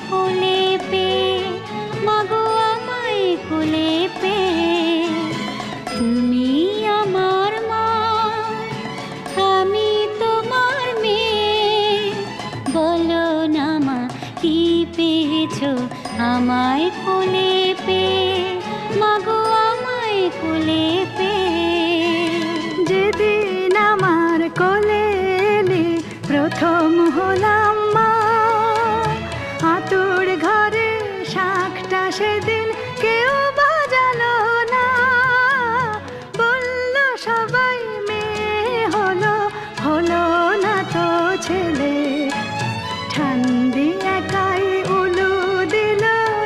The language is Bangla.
কোলে পেয়ে, মাগো আমায় কোলে পেয়ে। তুমি আমার মা, আমি তোমার মেয়ে। বলো না মা, কি পেয়েছো আমায় কোলে পেয়ে, মাগো আমায় কোলে পেয়ে। যেদিন আমার কোলে এলে প্রথম হলাম মা, আতুর ঘরে শাকটা সেদিন